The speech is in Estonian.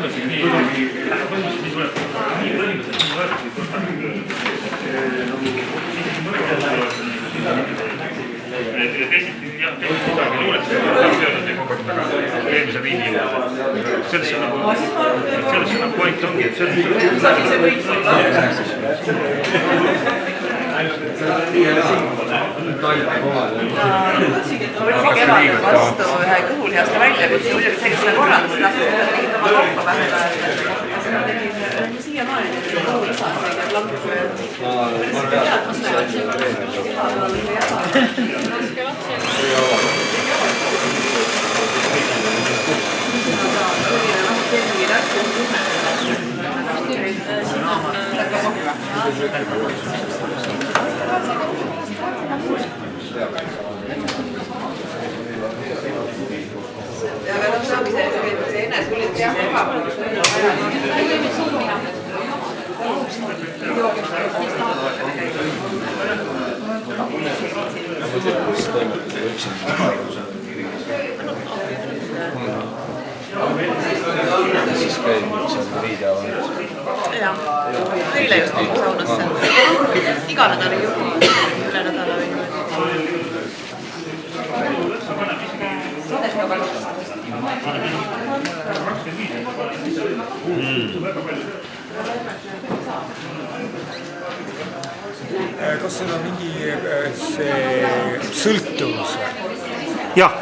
eelmise riigi juurde. Selles on point ongi, et võtsin kevadel vastu ühe kõhulihasta väljakutse, muidugi see, kes selle korraldus lahti oma kaupa vähemalt. Tegin siiamaani kõhulisas ja lampu ja aga see ongi see enesulituse ebapõlus siis käinud seal viideavanud. Jah, eile just saunasse. Iga nädal ei juhu, üle nädala või kas sul on mingi see sõltuvus? jah,